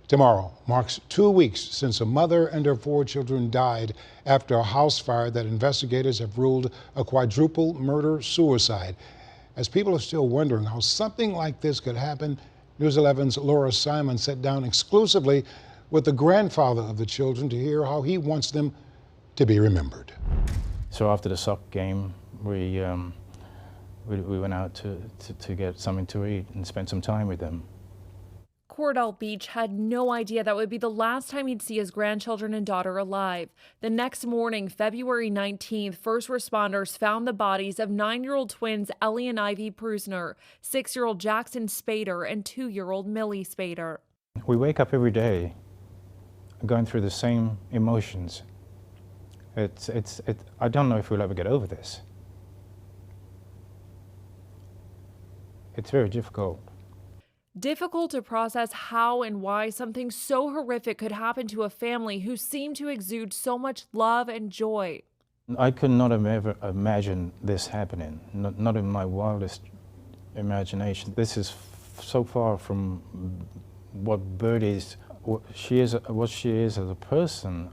Tomorrow marks 2 weeks since a mother and her 4 children died after a house fire that investigators have ruled a quadruple murder-suicide. As people are still wondering how something like this could happen, News 11's Laura Simon sat down exclusively with the grandfather of the children to hear how he wants them to be remembered. So after the soccer game, we went out to get something to eat and spend some time with them. Cordell Beach had no idea that would be the last time he'd see his grandchildren and daughter alive. The next morning, February 19th, first responders found the bodies of 9-year-old twins Ellie and Ivy Prusner, 6-year-old Jackson Spader, and 2-year-old Millie Spader. We wake up every day going through the same emotions. I don't know if we'll ever get over this. It's very difficult. Difficult to process how and why something so horrific could happen to a family who seemed to exude so much love and joy. I could not have ever imagined this happening, not in my wildest imagination. This is so far from what she is as a person.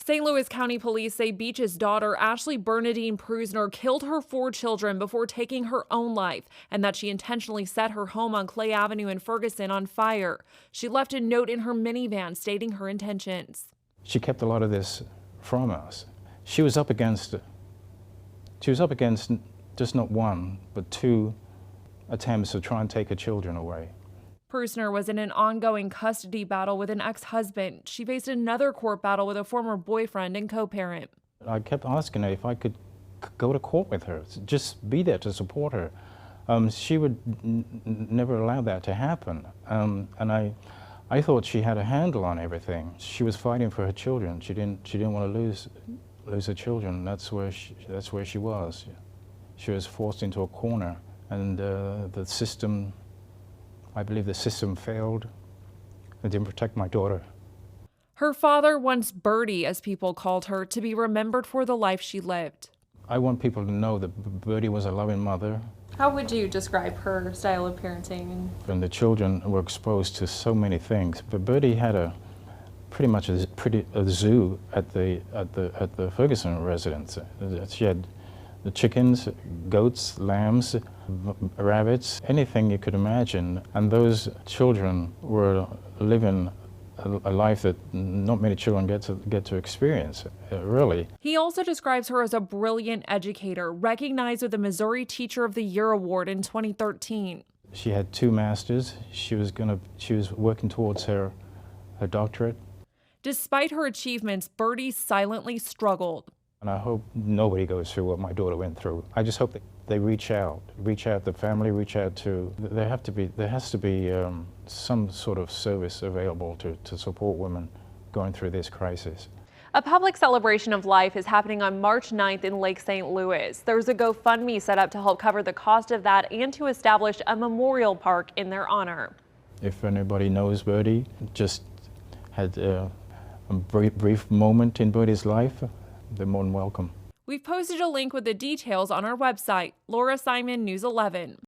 St. Louis County Police say Beach's daughter, Ashley Bernadine Prusner, killed her 4 children before taking her own life, and that she intentionally set her home on Clay Avenue in Ferguson on fire. She left a note in her minivan stating her intentions. She kept a lot of this from us. She was up against just not 1, but 2 attempts to try and take her children away. Prusner was in an ongoing custody battle with an ex-husband. She faced another court battle with a former boyfriend and co-parent. I kept asking her if I could go to court with her, just be there to support her. She would never allow that to happen. And I thought she had a handle on everything. She was fighting for her children. She didn't want to lose her children. That's where she was. She was forced into a corner, and the system. I believe the system failed and didn't protect my daughter. Her father wants Birdie, as people called her, to be remembered for the life she lived. I want people to know that Birdie was a loving mother. How would you describe her style of parenting? And the children were exposed to so many things. But Birdie had pretty much a zoo at the Ferguson residence. She had the chickens, goats, lambs, rabbits, anything you could imagine. And those children were living a life that not many children get to experience, really. He also describes her as a brilliant educator, recognized with the Missouri Teacher of the Year Award in 2013. She had 2 masters. She was working towards her doctorate. Despite her achievements, Birdie silently struggled. And I hope nobody goes through what my daughter went through. I just hope that they reach out to family, reach out to, there has to be some sort of service available to support women going through this crisis. A public celebration of life is happening on March 9th in Lake St. Louis. There's a GoFundMe set up to help cover the cost of that and to establish a memorial park in their honor. If anybody knows Birdie, just had a brief moment in Birdie's life, they're more than welcome. We've posted a link with the details on our website. Laura Simon, News 11.